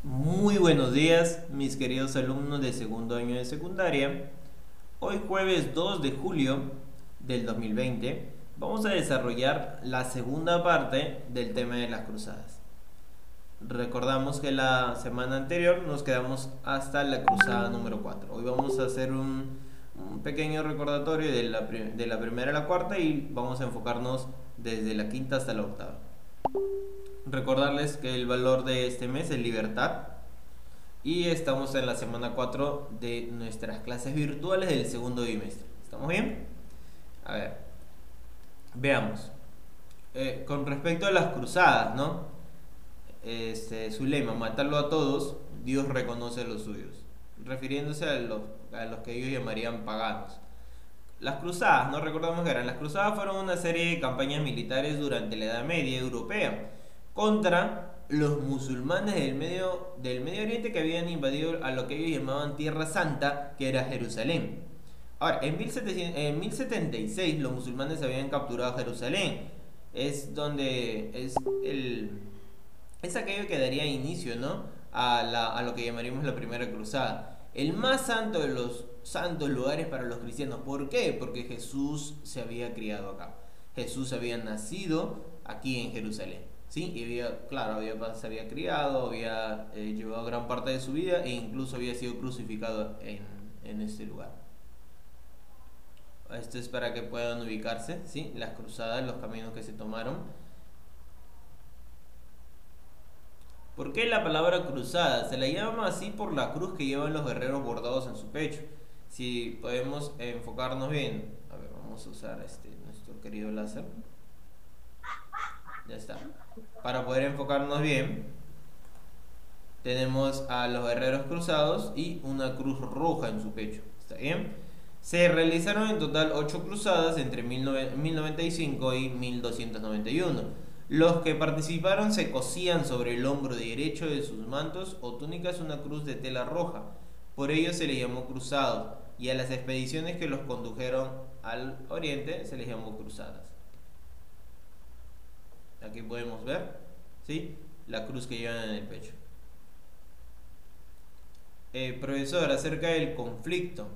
Muy buenos días, mis queridos alumnos de segundo año de secundaria. Hoy jueves 2 de julio del 2020 vamos a desarrollar la segunda parte del tema de las cruzadas. Recordamos que la semana anterior nos quedamos hasta la cruzada número 4. Hoy vamos a hacer un pequeño recordatorio de la primera a la cuarta y vamos a enfocarnos desde la quinta hasta la octava. Recordarles que el valor de este mes es libertad y estamos en la semana 4 de nuestras clases virtuales del segundo bimestre. ¿Estamos bien? A ver, veamos. Con respecto a las cruzadas, ¿no? Su lema, matarlo a todos, Dios reconoce a los suyos, refiriéndose a los que ellos llamarían paganos. Las cruzadas, no recordamos que eran. Las cruzadas fueron una serie de campañas militares durante la Edad Media europea contra los musulmanes del Medio Oriente que habían invadido a lo que ellos llamaban Tierra Santa, que era Jerusalén. Ahora, en 1076 los musulmanes habían capturado Jerusalén. Es aquello que daría inicio, ¿no? A lo que llamaríamos la primera cruzada. El más santo de los santos lugares para los cristianos. ¿Por qué? Porque Jesús se había criado acá. Jesús había nacido aquí en Jerusalén. ¿Sí? Y se había criado, había llevado gran parte de su vida e incluso había sido crucificado en este lugar. Esto es para que puedan ubicarse, ¿sí? Las cruzadas, los caminos que se tomaron. ¿Por qué la palabra cruzada? Se la llama así por la cruz que llevan los guerreros bordados en su pecho. Si podemos enfocarnos bien, a ver, vamos a usar nuestro querido láser. Ya está. Para poder enfocarnos bien, tenemos a los guerreros cruzados y una cruz roja en su pecho. ¿Está bien? Se realizaron en total 8 cruzadas entre 1095 y 1291. Los que participaron se cosían sobre el hombro derecho de sus mantos o túnicas una cruz de tela roja. Por ello se les llamó cruzados, y a las expediciones que los condujeron al oriente se les llamó cruzadas. Aquí podemos ver, ¿sí?, la cruz que llevan en el pecho. Profesor, acerca del conflicto.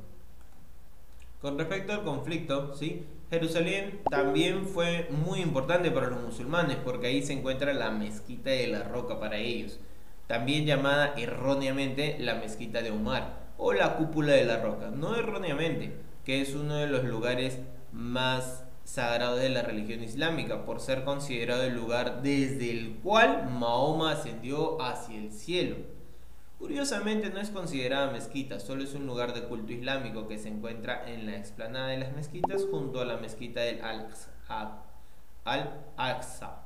Con respecto al conflicto, ¿sí?, Jerusalén también fue muy importante para los musulmanes porque ahí se encuentra la mezquita de la Roca para ellos, también llamada erróneamente la mezquita de Omar o la cúpula de la Roca, no erróneamente, que es uno de los lugares más sagrados de la religión islámica por ser considerado el lugar desde el cual Mahoma ascendió hacia el cielo. Curiosamente no es considerada mezquita, solo es un lugar de culto islámico que se encuentra en la explanada de las mezquitas junto a la mezquita del Al-Aqsa.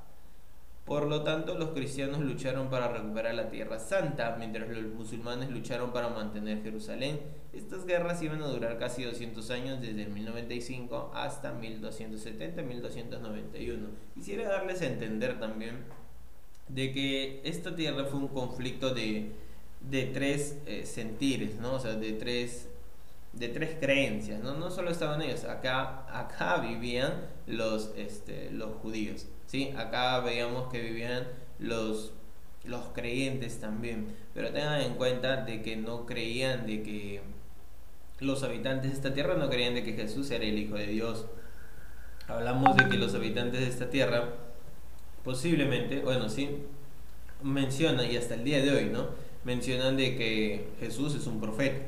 Por lo tanto, los cristianos lucharon para recuperar la Tierra Santa, mientras los musulmanes lucharon para mantener Jerusalén. Estas guerras iban a durar casi 200 años, desde el 1095 hasta 1270-1291. Quisiera darles a entender también de que esta tierra fue un conflicto de tres sentires, ¿no? O sea, de tres creencias, ¿no? No solo estaban ellos, acá vivían los judíos, ¿sí? Acá veíamos que vivían los creyentes también, pero tengan en cuenta de que no creían de que los habitantes de esta tierra no creían de que Jesús era el Hijo de Dios. Hablamos de que los habitantes de esta tierra posiblemente, bueno, sí, mencionan, y hasta el día de hoy, ¿no?, mencionan de que Jesús es un profeta.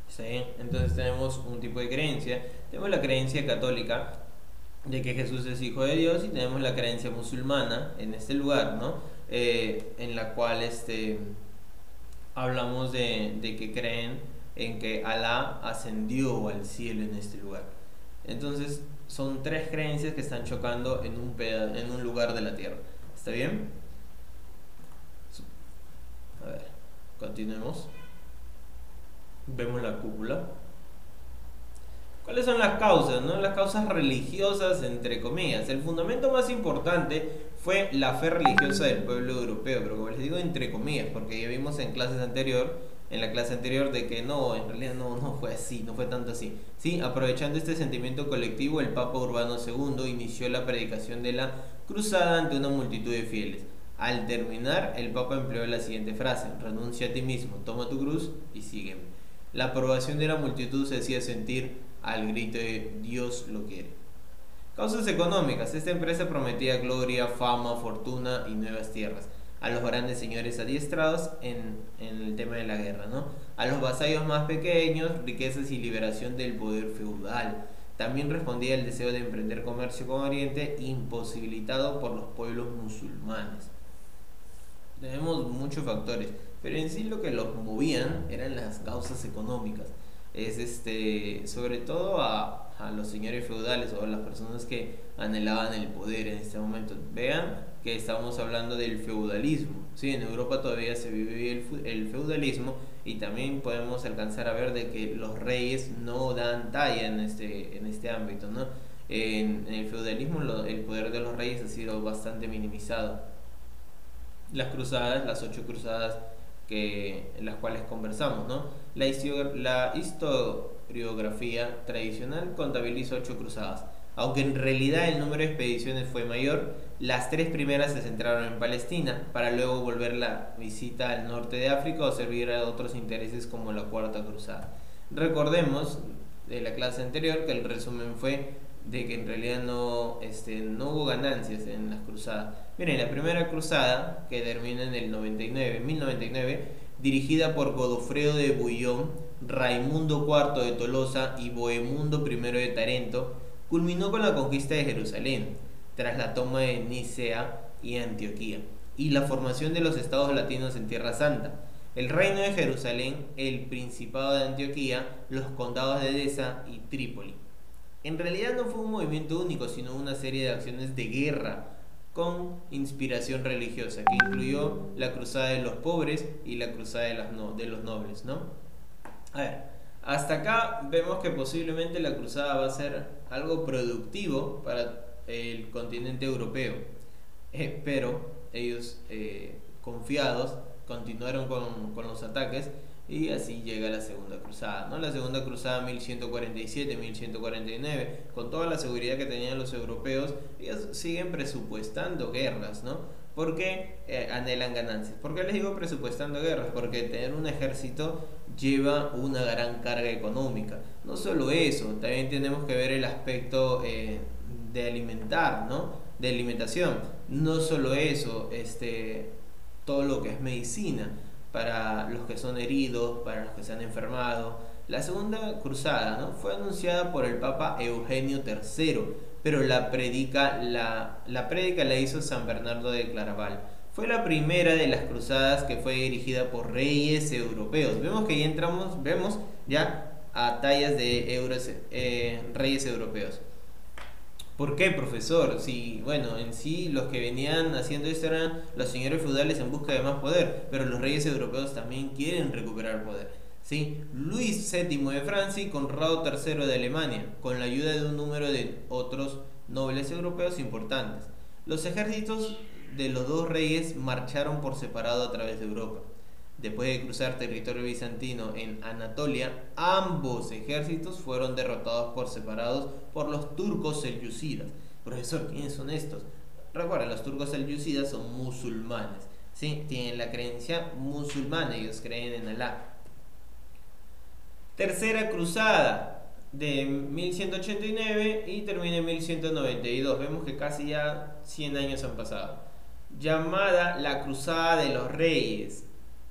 ¿Sí? Entonces tenemos un tipo de creencia. Tenemos la creencia católica de que Jesús es hijo de Dios, y tenemos la creencia musulmana en este lugar, ¿no? En la cual hablamos de que creen en que Alá ascendió al cielo en este lugar. Entonces son tres creencias que están chocando en un lugar de la tierra. ¿Está bien? A ver, continuemos. Vemos la cúpula. ¿Cuáles son las causas, no? Las causas religiosas, entre comillas. El fundamento más importante fue la fe religiosa del pueblo europeo, pero como les digo, entre comillas, porque ya vimos en la clase anterior de que no, en realidad no fue así, no fue tanto así. Sí, aprovechando este sentimiento colectivo, el Papa Urbano II inició la predicación de la cruzada ante una multitud de fieles. Al terminar, el Papa empleó la siguiente frase: renuncia a ti mismo, toma tu cruz y sígueme. La aprobación de la multitud se hacía sentir al grito de Dios lo quiere. Causas económicas. Esta empresa prometía gloria, fama, fortuna y nuevas tierras a los grandes señores adiestrados en el tema de la guerra, ¿no? A los vasallos más pequeños, riquezas y liberación del poder feudal. También respondía el deseo de emprender comercio con Oriente, imposibilitado por los pueblos musulmanes. Tenemos muchos factores, pero en sí lo que los movían eran las causas económicas. Es sobre todo a los señores feudales o a las personas que anhelaban el poder en este momento. Vean que estamos hablando del feudalismo. Sí, en Europa todavía se vive el feudalismo, y también podemos alcanzar a ver de que los reyes no dan talla en este ámbito, ¿no? En el feudalismo el poder de los reyes ha sido bastante minimizado. Las cruzadas, las 8 cruzadas en las cuales conversamos, ¿no? La historiografía tradicional contabiliza 8 cruzadas, aunque en realidad el número de expediciones fue mayor. Las 3 primeras se centraron en Palestina, para luego volver la visita al norte de África o servir a otros intereses como la cuarta cruzada. Recordemos de la clase anterior que el resumen fue de que en realidad no hubo ganancias en las cruzadas. Miren, la primera cruzada, que termina en el 1099, dirigida por Godofredo de Bouillon, Raimundo IV de Tolosa y Bohemundo I de Tarento, culminó con la conquista de Jerusalén, tras la toma de Nicea y Antioquía, y la formación de los estados latinos en Tierra Santa: el reino de Jerusalén, el principado de Antioquía, los condados de Edesa y Trípoli. En realidad no fue un movimiento único, sino una serie de acciones de guerra con inspiración religiosa, que incluyó la cruzada de los pobres y la cruzada de los nobles, ¿no? A ver, hasta acá vemos que posiblemente la cruzada va a ser algo productivo para el continente europeo, pero ellos, confiados, continuaron con los ataques, y así llega la segunda cruzada, ¿no? La segunda cruzada 1147-1149, con toda la seguridad que tenían los europeos, ellos siguen presupuestando guerras, ¿no? Porque anhelan ganancias. ¿Por qué les digo presupuestando guerras? Porque tener un ejército lleva una gran carga económica. No solo eso, también tenemos que ver el aspecto de alimentar, ¿no? De alimentación. No solo eso, todo lo que es medicina para los que son heridos, para los que se han enfermado. La segunda cruzada, ¿no?, fue anunciada por el Papa Eugenio III, pero la prédica la hizo San Bernardo de Claraval. Fue la primera de las cruzadas que fue dirigida por reyes europeos. Vemos que ya vemos ya a tallas de reyes europeos. ¿Por qué, profesor? Si, bueno, en sí los que venían haciendo esto eran los señores feudales en busca de más poder, pero los reyes europeos también quieren recuperar poder, ¿sí? Luis VII de Francia y Conrado III de Alemania, con la ayuda de un número de otros nobles europeos importantes. Los ejércitos de los dos reyes marcharon por separado a través de Europa. Después de cruzar territorio bizantino en Anatolia, ambos ejércitos fueron derrotados por separados por los turcos selyúcidas. Profesor, ¿quiénes son estos? Recuerden, los turcos selyúcidas son musulmanes, ¿sí? Tienen la creencia musulmana, ellos creen en Alá. Tercera cruzada, de 1189 y termina en 1192. Vemos que casi ya 100 años han pasado. Llamada la Cruzada de los Reyes.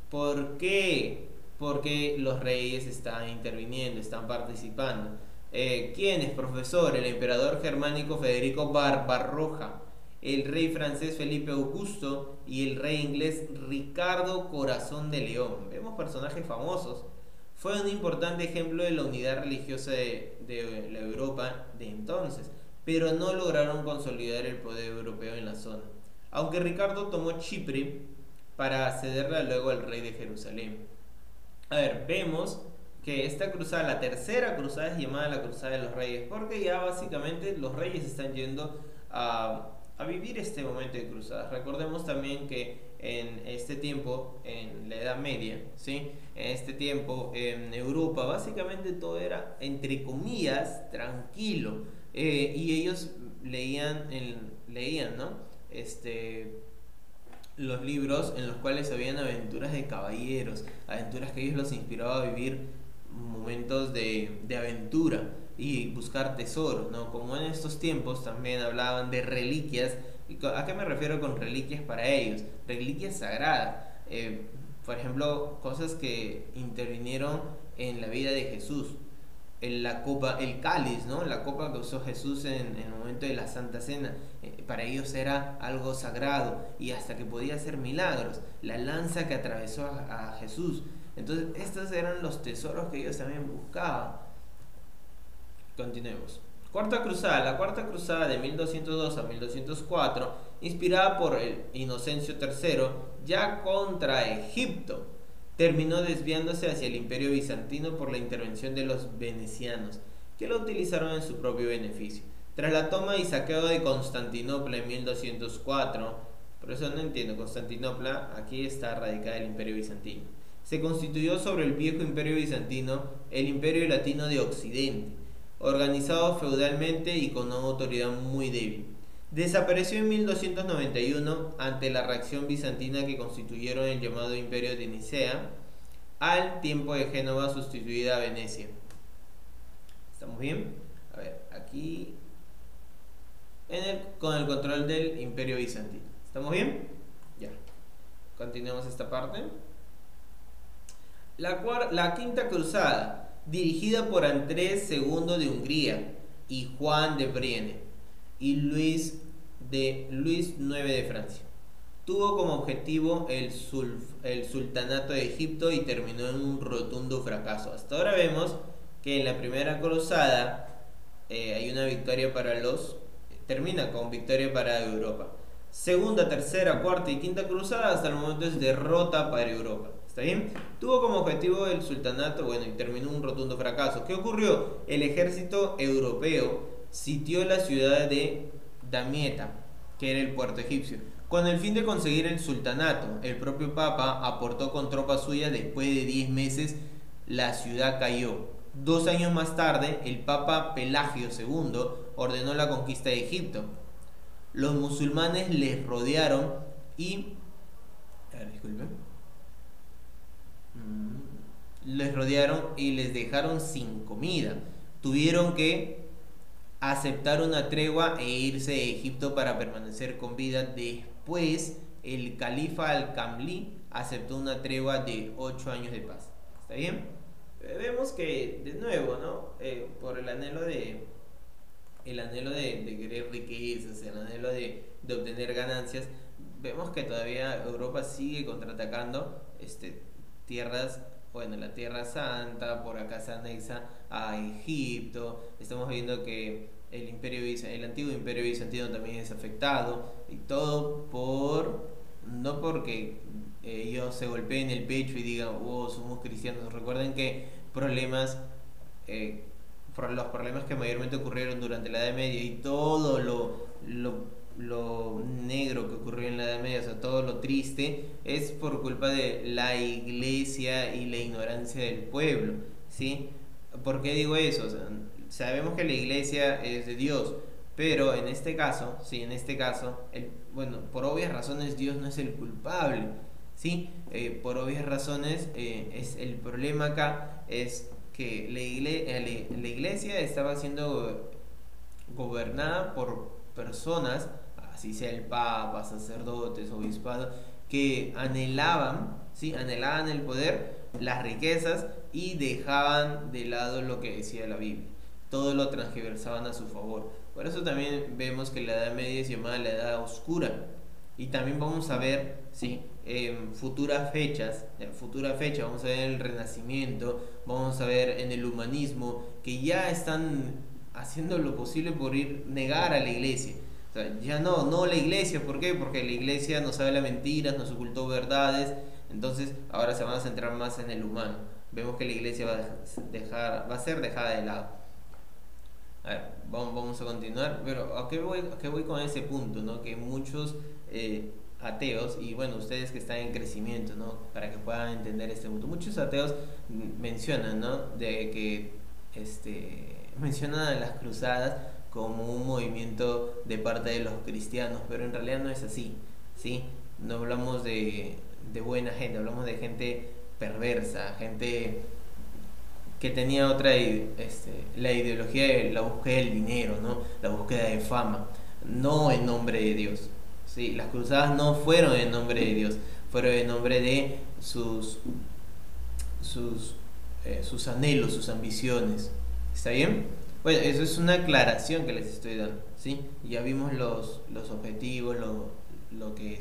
¿Por qué? Porque los reyes están interviniendo, están participando. ¿Quién es, profesor? El emperador germánico Federico Barbarroja, el rey francés Felipe Augusto y el rey inglés Ricardo Corazón de León. Vemos personajes famosos. Fue un importante ejemplo de la unidad religiosa de la Europa de entonces, pero no lograron consolidar el poder europeo en la zona. Aunque Ricardo tomó Chipre para cederla luego al rey de Jerusalén. A ver, vemos que esta cruzada, la tercera cruzada, es llamada la Cruzada de los Reyes, porque ya básicamente los reyes están yendo a vivir este momento de cruzadas. Recordemos también que en este tiempo, en la Edad Media, ¿sí?, en este tiempo en Europa básicamente todo era, entre comillas, tranquilo, y ellos leían, ¿no?, los libros en los cuales habían aventuras de caballeros, aventuras que ellos los inspiraba a vivir momentos de aventura y buscar tesoros, ¿no? Como en estos tiempos también hablaban de reliquias. ¿A qué me refiero con reliquias para ellos? Reliquias sagradas. Por ejemplo, cosas que intervinieron en la vida de Jesús. La copa, el cáliz, ¿no? La copa que usó Jesús en el momento de la Santa Cena. Para ellos era algo sagrado y hasta que podía hacer milagros. La lanza que atravesó a Jesús. Entonces, estos eran los tesoros que ellos también buscaban. Continuemos. Cuarta Cruzada. La Cuarta Cruzada de 1202 a 1204, inspirada por el Inocencio III, ya contra Egipto, terminó desviándose hacia el Imperio Bizantino por la intervención de los venecianos, que lo utilizaron en su propio beneficio. Tras la toma y saqueo de Constantinopla en 1204, por eso no entiendo, Constantinopla, aquí está radicada el Imperio Bizantino, se constituyó sobre el viejo Imperio Bizantino el Imperio Latino de Occidente, organizado feudalmente y con una autoridad muy débil. Desapareció en 1291 ante la reacción bizantina que constituyeron el llamado Imperio de Nicea, al tiempo de Génova sustituida a Venecia. ¿Estamos bien? A ver, aquí con el control del Imperio Bizantino. ¿Estamos bien? Ya. Continuemos esta parte. La Quinta Cruzada, dirigida por Andrés II de Hungría y Juan de Brienne y Luis IX de Francia. Tuvo como objetivo el sultanato de Egipto y terminó en un rotundo fracaso. Hasta ahora vemos que en la primera cruzada hay una victoria termina con victoria para Europa. Segunda, tercera, cuarta y quinta cruzada hasta el momento es derrota para Europa. ¿Está bien? Tuvo como objetivo el sultanato, bueno, y terminó un rotundo fracaso. ¿Qué ocurrió? El ejército europeo sitió la ciudad de Damietta, que era el puerto egipcio, con el fin de conseguir el sultanato. El propio Papa aportó con tropas suyas. Después de 10 meses la ciudad cayó. 2 años más tarde, el Papa Pelagio II ordenó la conquista de Egipto. Los musulmanes les rodearon y... les rodearon y les dejaron sin comida. Tuvieron que aceptar una tregua e irse de Egipto para permanecer con vida. Después, el califa Al-Kamli aceptó una tregua de 8 años de paz. ¿Está bien? Vemos que, de nuevo, ¿no? Por el anhelo de querer riquezas, el anhelo de obtener ganancias, vemos que todavía Europa sigue contraatacando tierras. Bueno, la Tierra Santa, por acá se anexa a Egipto. Estamos viendo que el antiguo Imperio Bizantino también es afectado. Y todo no porque ellos se golpeen el pecho y digan, oh, somos cristianos. Recuerden que los problemas que mayormente ocurrieron durante la Edad Media y todo lo negro que ocurrió en la Edad Media, o sea, todo lo triste, es por culpa de la iglesia y la ignorancia del pueblo, ¿sí? ¿Por qué digo eso? O sea, sabemos que la iglesia es de Dios, pero en este caso, sí, bueno, por obvias razones Dios no es el culpable, ¿sí? Por obvias razones, el problema acá es que la iglesia estaba siendo gobernada por personas, así sea el papa, sacerdotes, obispados, que anhelaban el poder, las riquezas, y dejaban de lado lo que decía la Biblia. Todo lo transgiversaban a su favor. Por eso también vemos que la Edad Media es llamada la Edad Oscura. Y también vamos a ver, ¿sí?, en futuras fechas, vamos a ver el Renacimiento, vamos a ver en el humanismo, que ya están haciendo lo posible por negar a la iglesia. O sea, ya no la iglesia. ¿Por qué? Porque la iglesia nos habla mentiras, nos ocultó verdades. Entonces ahora se van a centrar más en el humano. Vemos que la iglesia va a ser dejada de lado. A ver, vamos a continuar. Pero ¿a qué voy con ese punto, ¿no? Que muchos ateos, y bueno, ustedes que están en crecimiento, ¿no?, para que puedan entender este punto, muchos ateos mencionan, ¿no?, de que mencionan a las cruzadas como un movimiento de parte de los cristianos, pero en realidad no es así, ¿sí? no hablamos de buena gente, hablamos de gente perversa, gente que tenía la ideología de la búsqueda del dinero, ¿no? La búsqueda de fama, no en nombre de Dios. ¿Sí? Las cruzadas no fueron en nombre de Dios, fueron en nombre de sus anhelos, sus ambiciones. ¿Está bien? Bueno, eso es una aclaración que les estoy dando, ¿sí? Ya vimos los objetivos, lo que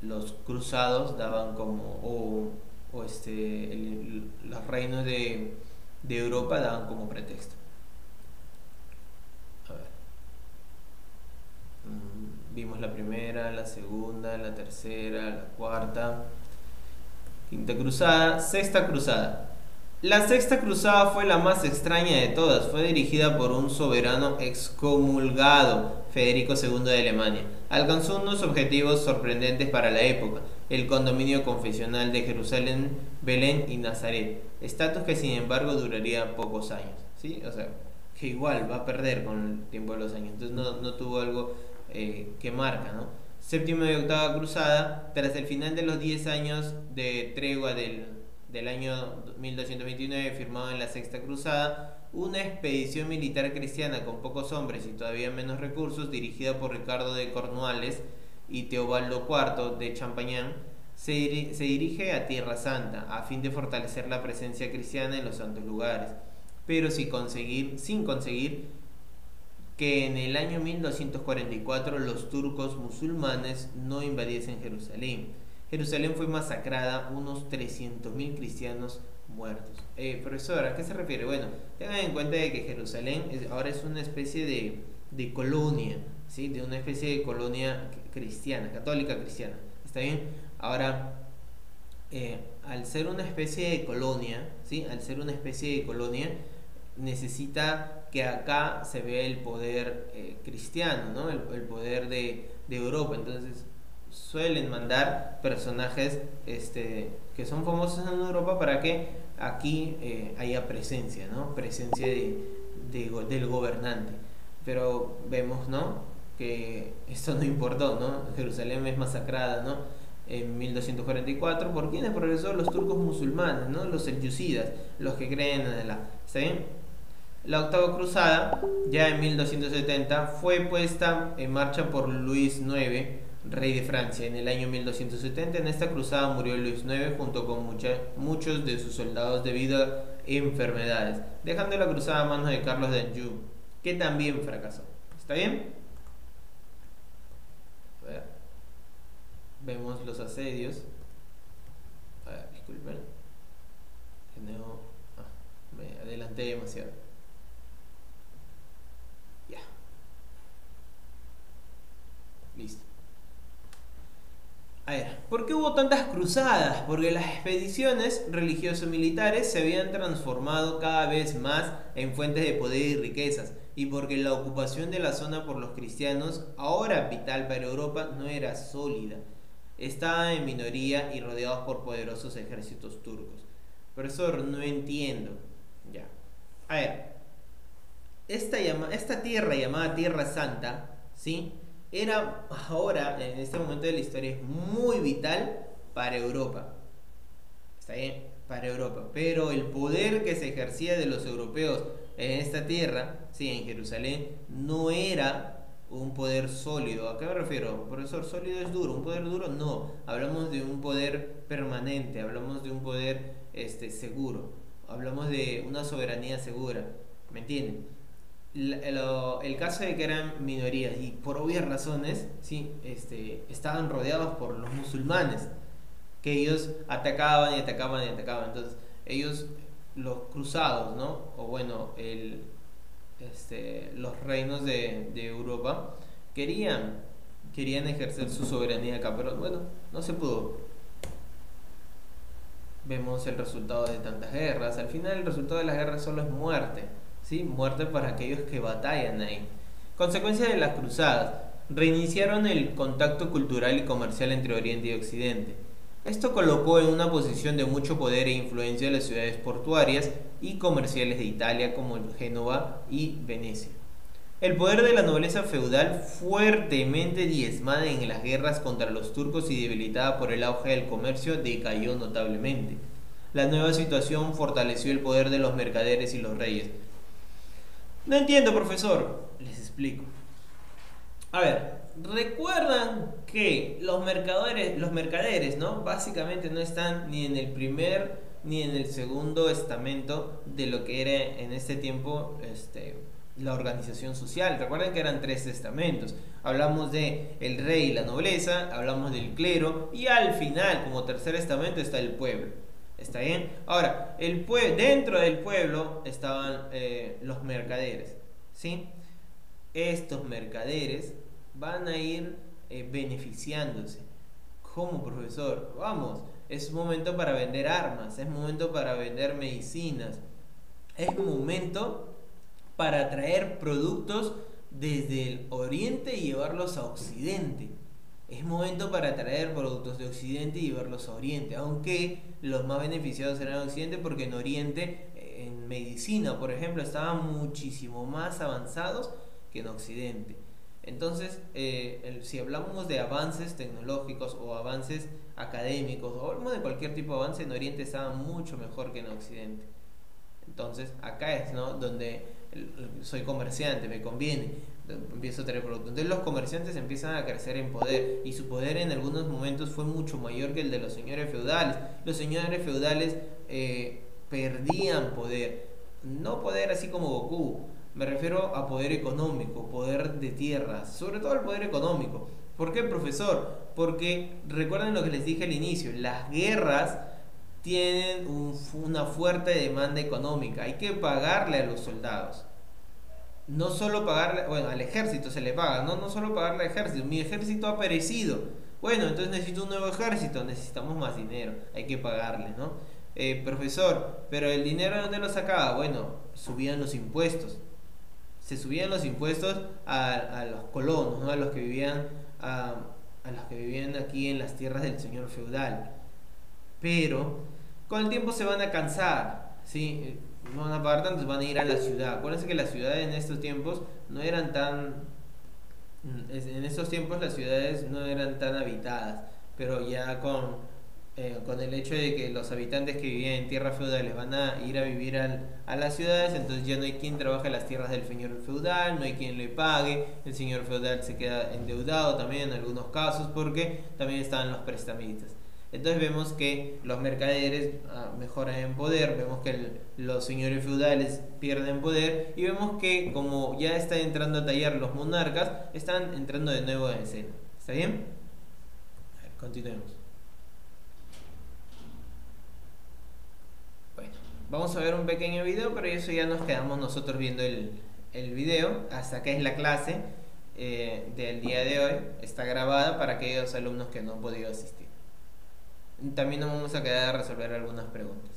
los cruzados daban como, los reinos de Europa daban como pretexto. A ver. Vimos la primera, la segunda, la tercera, la cuarta, quinta cruzada, sexta cruzada. La sexta cruzada fue la más extraña de todas. Fue dirigida por un soberano excomulgado, Federico II de Alemania. Alcanzó unos objetivos sorprendentes para la época: el condominio confesional de Jerusalén, Belén y Nazaret. Estatus que sin embargo duraría pocos años. ¿Sí? O sea, que igual va a perder con el tiempo de los años. Entonces no tuvo algo que marca, ¿no? Séptima y octava cruzada. Tras el final de los 10 años de tregua del año 1229, firmado en la Sexta Cruzada, una expedición militar cristiana con pocos hombres y todavía menos recursos, dirigida por Ricardo de Cornualles y Teobaldo IV de Champañán, se dirige a Tierra Santa a fin de fortalecer la presencia cristiana en los santos lugares, pero sin conseguir que en el año 1244 los turcos musulmanes no invadiesen Jerusalén. Jerusalén fue masacrada, unos 300.000 cristianos muertos. Profesor, ¿a qué se refiere? Bueno, tengan en cuenta de que Jerusalén ahora es una especie de colonia, ¿sí? De una especie de colonia cristiana, católica cristiana. ¿Está bien? Ahora, al ser una especie de colonia, ¿sí? Al ser una especie de colonia, necesita que acá se vea el poder cristiano, ¿no? El poder de Europa. Entonces suelen mandar personajes que son famosos en Europa para que aquí haya presencia, ¿no? Presencia del gobernante. Pero vemos, ¿no?, que esto no importó, ¿no? Jerusalén es masacrada, ¿no?, en 1244. ¿Por quiénes, profesor? Los turcos musulmanes, ¿no? Los selyúcidas, los que creen en Alá. ¿Está bien? La octava cruzada, ya en 1270, fue puesta en marcha por Luis IX, rey de Francia, en el año 1270. En esta cruzada murió Luis IX junto con muchos de sus soldados debido a enfermedades, dejando la cruzada a manos de Carlos de Anjou, que también fracasó. ¿Está bien? A ver. Vemos los asedios. A ver, disculpen. Me adelanté demasiado. Ya. Listo. A ver, ¿por qué hubo tantas cruzadas? Porque las expediciones religioso-militares se habían transformado cada vez más en fuentes de poder y riquezas, y porque la ocupación de la zona por los cristianos, ahora vital para Europa, no era sólida. Estaban en minoría y rodeados por poderosos ejércitos turcos. Profesor, no entiendo. Ya. A ver, esta tierra llamada Tierra Santa, ¿sí?, era ahora, en este momento de la historia, es muy vital para Europa. ¿Está bien? Para Europa. Pero el poder que se ejercía de los europeos en esta tierra, sí, en Jerusalén, no era un poder sólido. ¿A qué me refiero? Profesor, sólido es duro. ¿Un poder duro? No. Hablamos de un poder permanente, hablamos de un poder seguro, hablamos de una soberanía segura. ¿Me entienden? El caso de que eran minorías y por obvias razones, ¿sí?, estaban rodeados por los musulmanes, que ellos atacaban y atacaban y atacaban. Entonces ellos, los cruzados, ¿no?, o bueno, los reinos de Europa querían ejercer su soberanía acá, pero bueno, no se pudo. Vemos el resultado de tantas guerras. Al final el resultado de las guerras solo es muerte, ¿sí? Muerte para aquellos que batallan ahí. Consecuencia de las cruzadas: reiniciaron el contacto cultural y comercial entre Oriente y Occidente. Esto colocó en una posición de mucho poder e influencia a las ciudades portuarias y comerciales de Italia como Génova y Venecia. El poder de la nobleza feudal, fuertemente diezmada en las guerras contra los turcos y debilitada por el auge del comercio, decayó notablemente. La nueva situación fortaleció el poder de los mercaderes y los reyes. No entiendo, profesor. Les explico. A ver, recuerdan que los mercaderes, ¿no? Básicamente no están ni en el primer ni en el segundo estamento de lo que era en este tiempo la organización social. Recuerden que eran tres estamentos. Hablamos de el rey y la nobleza, hablamos del clero y al final, como tercer estamento, está el pueblo. ¿Está bien? Ahora, dentro del pueblo estaban los mercaderes, ¿sí? Estos mercaderes van a ir beneficiándose. ¿Cómo, profesor? Vamos, es momento para vender armas, es momento para vender medicinas, es momento para traer productos desde el oriente y llevarlos a occidente. Es momento para traer productos de occidente y llevarlos a oriente, aunque los más beneficiados eran occidente porque en oriente, en medicina, por ejemplo, estaban muchísimo más avanzados que en occidente. Entonces, si hablamos de avances tecnológicos o avances académicos o hablamos de cualquier tipo de avance, en oriente estaban mucho mejor que en occidente. Entonces, acá es, ¿no?, donde soy comerciante, me conviene, empiezo a traer productos. Entonces los comerciantes empiezan a crecer en poder y su poder en algunos momentos fue mucho mayor que el de los señores feudales. Los señores feudales perdían poder, no poder así como Goku, me refiero a poder económico, poder de tierras, sobre todo el poder económico. ¿Por qué, profesor? Porque recuerden lo que les dije al inicio, las guerras tienen una fuerte demanda económica, hay que pagarle a los soldados. No solo pagarle, bueno, al ejército se le paga, no solo pagarle al ejército, mi ejército ha perecido. Bueno, entonces necesito un nuevo ejército, necesitamos más dinero, hay que pagarle, ¿no? Profesor, pero el dinero ¿de dónde lo sacaba? Bueno, subían los impuestos. Se subían los impuestos a los colonos, ¿no? A los que vivían aquí en las tierras del señor feudal. Pero con el tiempo se van a cansar, ¿sí? No van a pagar tanto, van a ir a la ciudad. Acuérdense que las ciudades en estos tiempos no eran tan... En estos tiempos las ciudades no eran tan habitadas, pero ya con el hecho de que los habitantes que vivían en tierras feudales van a ir a vivir a las ciudades, entonces ya no hay quien trabaje en las tierras del señor feudal, no hay quien le pague, el señor feudal se queda endeudado también en algunos casos porque también estaban los prestamistas. Entonces vemos que los mercaderes mejoran en poder, vemos que los señores feudales pierden poder y vemos que como ya están entrando a tallar los monarcas, están entrando de nuevo en escena. ¿Está bien? A ver, continuemos. Bueno, vamos a ver un pequeño video, pero eso ya nos quedamos nosotros viendo el video. Hasta acá es la clase del día de hoy. Está grabada para aquellos alumnos que no han podido asistir. También nos vamos a quedar a resolver algunas preguntas.